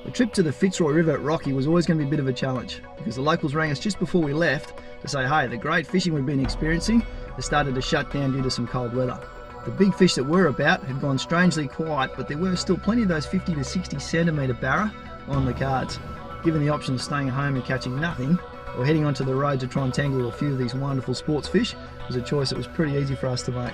The trip to the Fitzroy River at Rocky was always going to be a bit of a challenge because the locals rang us just before we left to say, hey, the great fishing we've been experiencing has started to shut down due to some cold weather. The big fish that were about had gone strangely quiet, but there were still plenty of those 50 to 60 centimetre barra on the cards. Given the option of staying at home and catching nothing, or heading onto the road to try and tangle a few of these wonderful sports fish, was a choice that was pretty easy for us to make.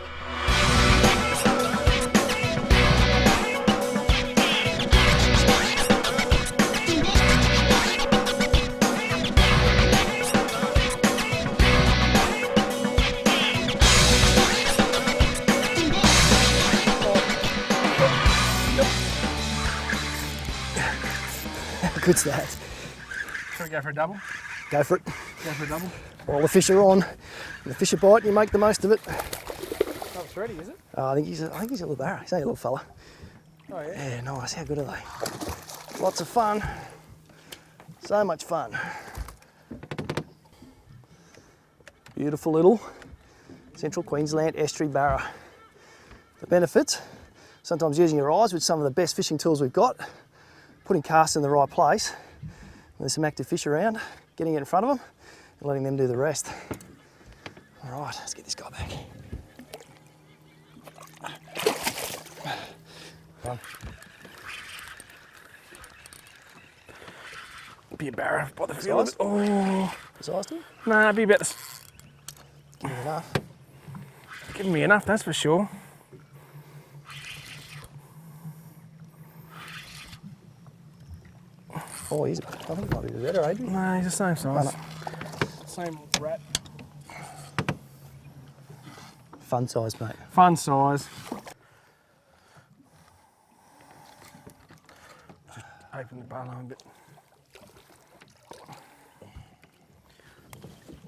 How good's that? Should we go for a double? Go for it. Go for a double? While the fish are on, and the fish are biting, you make the most of it. Oh, it's ready, is it? I think he's a little barra. He's only a little fella. Oh yeah? Yeah, nice. How good are they? Lots of fun. So much fun. Beautiful little Central Queensland estuary barra. The benefits, sometimes using your eyes with some of the best fishing tools we've got, putting casts in the right place, there's some active fish around, getting it in front of them and letting them do the rest. All right, let's get this guy back. Be a barra by the feel of it. Oh. Sized him? Nah, be about the... Give me enough. Giving me enough, that's for sure. Oh, I think he might be better, Adrian. Nah, he's the same size. Same old rat. Fun size, mate. Fun size. Just open the barrel a bit.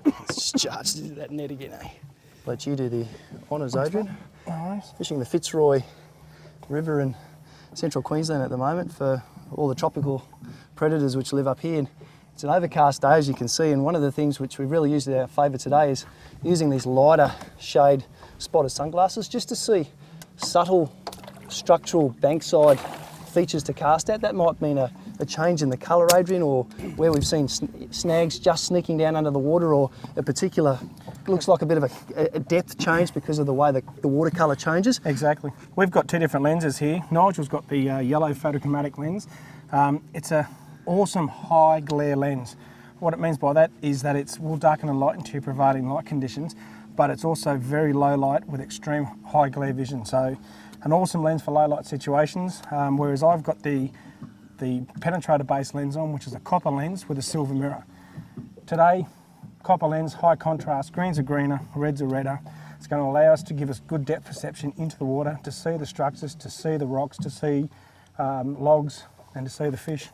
Let's just charge into that net again, eh? Let you do the honours, Adrian. Nice. Fishing the Fitzroy River in Central Queensland at the moment for all the tropical predators which live up here. And it's an overcast day, as you can see, and one of the things which we've really used in our favour today is using these lighter shade spotted sunglasses just to see subtle structural bankside features to cast at. That might mean a change in the colour, Adrian, or where we've seen snags just sneaking down under the water, or a particular, looks like a bit of a depth change because of the way the watercolour changes. Exactly. We've got two different lenses here. Nigel's got the yellow photochromatic lens. It's an awesome high glare lens. What it means by that is that it will darken and lighten to your prevailing light conditions, but it's also very low light with extreme high glare vision. So an awesome lens for low light situations, whereas I've got the penetrator based lens on, which is a copper lens with a silver mirror. Today, copper lens, high contrast, greens are greener, reds are redder. It's going to allow us to give us good depth perception into the water, to see the structures, to see the rocks, to see logs, and to see the fish.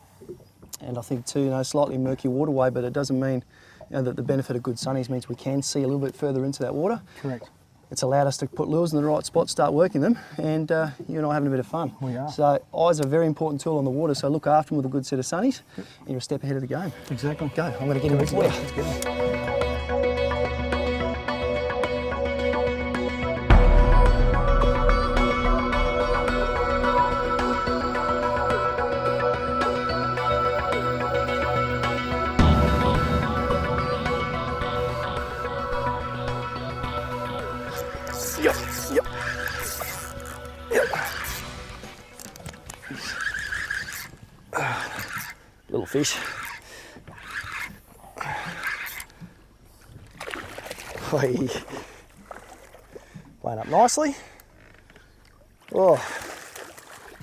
And I think too, slightly murky waterway, but it doesn't mean that the benefit of good sunnies means we can see a little bit further into that water. Correct. It's allowed us to put lures in the right spot, start working them, and you and I are having a bit of fun. We are. So eyes are a very important tool on the water, so look after them with a good set of sunnies, and you're a step ahead of the game. Exactly. Go, I'm going to get him for you. Little fish. Line up nicely. Oh,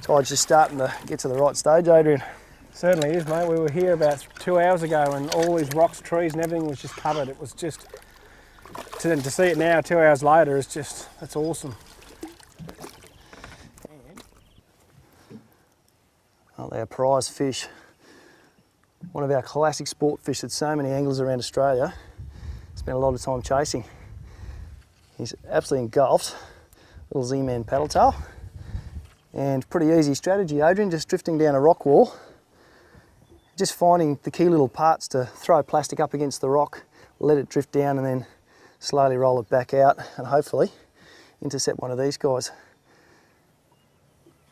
tide's just starting to get to the right stage, Adrian. Certainly is, mate. We were here about 2 hours ago and all these rocks, trees and everything was just covered. It was just, to see it now 2 hours later is just, that's awesome. Oh, they're a prize fish. One of our classic sport fish that so many anglers around Australia spend a lot of time chasing. He's absolutely engulfed, little Z-Man paddle tail. And pretty easy strategy, Adrian, just drifting down a rock wall, just finding the key little parts to throw plastic up against the rock, let it drift down and then slowly roll it back out and hopefully intercept one of these guys.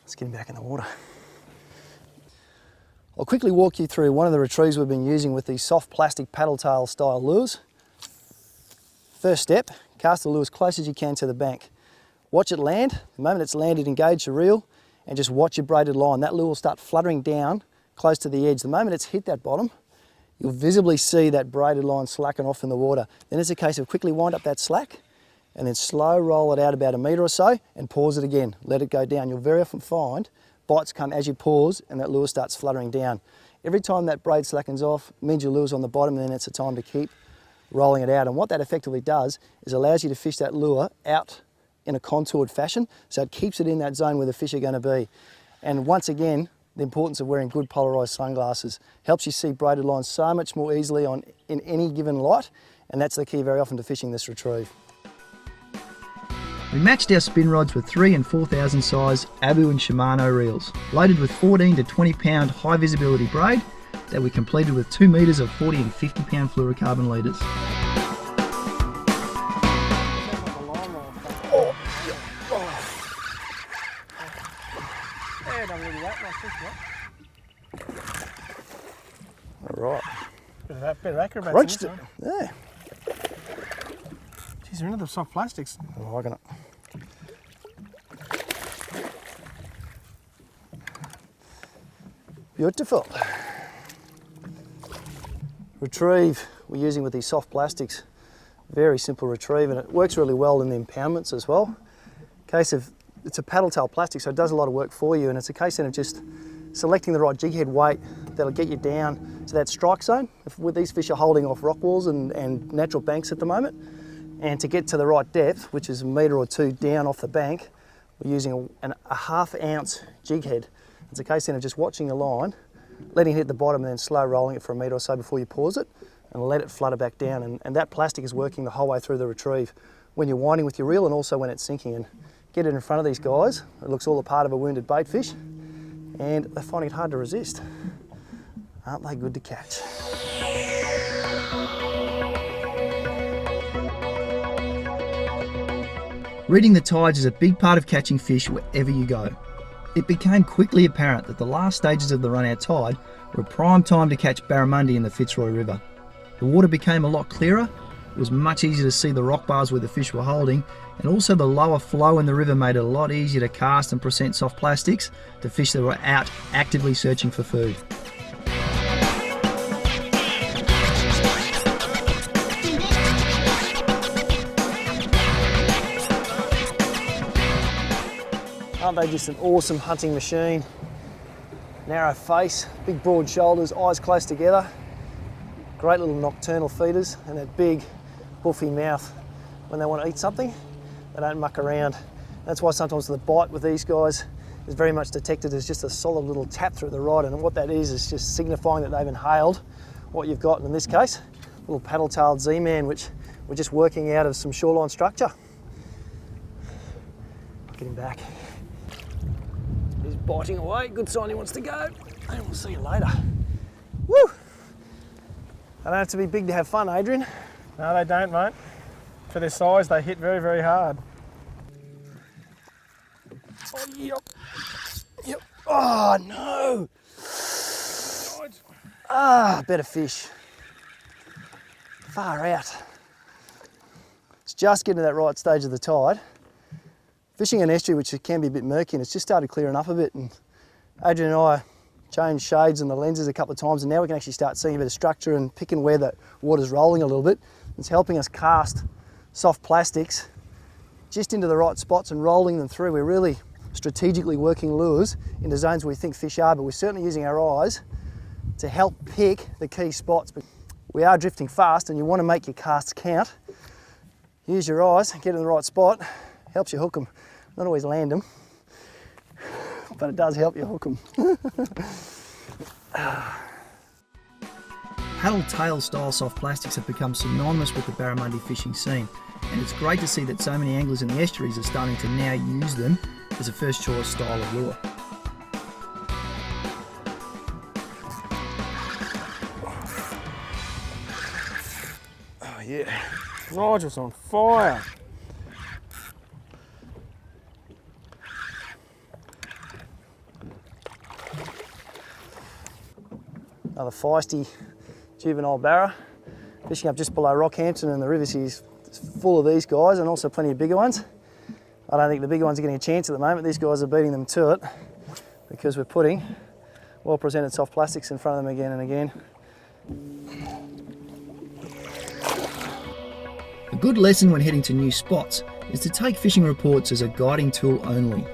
Let's get him back in the water. I'll quickly walk you through one of the retrieves we've been using with these soft plastic paddle tail style lures. First step, cast the lure as close as you can to the bank. Watch it land. The moment it's landed, engage your reel and just watch your braided line. That lure will start fluttering down close to the edge. The moment it's hit that bottom, you'll visibly see that braided line slacken off in the water. Then it's a case of quickly wind up that slack and then slow roll it out about a metre or so and pause it again. Let it go down. You'll very often find bites come as you pause and that lure starts fluttering down. Every time that braid slackens off, it means your lure's on the bottom and then it's a time to keep rolling it out. And what that effectively does is allows you to fish that lure out in a contoured fashion, so it keeps it in that zone where the fish are going to be. And once again, the importance of wearing good polarised sunglasses helps you see braided lines so much more easily in any given light, and that's the key very often to fishing this retrieve. We matched our spin rods with 3 and 4,000 size Abu and Shimano reels, loaded with 14 to 20 pound high visibility braid that we completed with 2 metres of 40 and 50 pound fluorocarbon leaders. All right. Bit of acrobats. Roached it. Yeah. Geez, they're into the soft plastics. I'm liking it. Beautiful. Retrieve we're using with these soft plastics. Very simple retrieve, and it works really well in the impoundments as well. Case of, it's a paddle tail plastic, so it does a lot of work for you, and it's a case then of just selecting the right jig head weight that'll get you down to that strike zone. With these fish are holding off rock walls and natural banks at the moment, and to get to the right depth, which is a metre or two down off the bank, we're using a half ounce jig head. It's a case then of just watching the line, letting it hit the bottom and then slow rolling it for a metre or so before you pause it and let it flutter back down. And that plastic is working the whole way through the retrieve when you're winding with your reel and also when it's sinking. And get it in front of these guys, it looks all a part of a wounded bait fish and they're finding it hard to resist. Aren't they good to catch? Reading the tides is a big part of catching fish wherever you go. It became quickly apparent that the last stages of the run-out tide were a prime time to catch barramundi in the Fitzroy River. The water became a lot clearer, it was much easier to see the rock bars where the fish were holding, and also the lower flow in the river made it a lot easier to cast and present soft plastics to fish that were out actively searching for food. Aren't they just an awesome hunting machine? Narrow face, big broad shoulders, eyes close together. Great little nocturnal feeders and that big buffy mouth. When they want to eat something, they don't muck around. That's why sometimes the bite with these guys is very much detected as just a solid little tap through the rod, and what that is just signifying that they've inhaled what you've got. And in this case, a little paddle-tailed Z-man, which we're just working out of some shoreline structure. Get him back. He's biting away, good sign he wants to go, and we'll see you later. Woo! They don't have to be big to have fun, Adrian. No, they don't, mate. For their size, they hit very, very hard. Oh, yep. Yep. Oh, no. Ah, better fish. Far out. It's just getting to that right stage of the tide. Fishing an estuary, which can be a bit murky, and it's just started clearing up a bit. And Adrian and I changed shades and the lenses a couple of times, and now we can actually start seeing a bit of structure and picking where the water's rolling a little bit. It's helping us cast soft plastics just into the right spots and rolling them through. We're really strategically working lures into zones where we think fish are, but we're certainly using our eyes to help pick the key spots. But we are drifting fast and you want to make your casts count. Use your eyes, get in the right spot, helps you hook them. Not always land them, but it does help you hook them. Paddle tail style soft plastics have become synonymous with the barramundi fishing scene, and it's great to see that so many anglers in the estuaries are starting to now use them as a first choice style of lure. Oh yeah. Nigel's on fire. another feisty juvenile Barra, fishing up just below Rockhampton, and the river here is full of these guys and also plenty of bigger ones. I don't think the bigger ones are getting a chance at the moment. These guys are beating them to it because we're putting well presented soft plastics in front of them again and again. A good lesson when heading to new spots is to take fishing reports as a guiding tool only.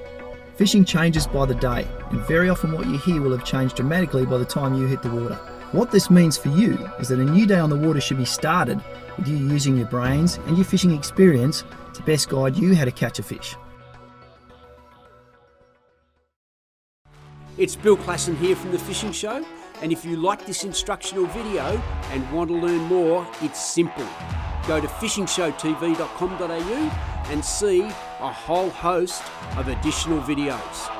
Fishing changes by the day, and very often what you hear will have changed dramatically by the time you hit the water. What this means for you is that a new day on the water should be started with you using your brains and your fishing experience to best guide you how to catch a fish. It's Bill Klassen here from The Fishing Show, and if you like this instructional video and want to learn more, it's simple. Go to fishingshowtv.com.au and see a whole host of additional videos.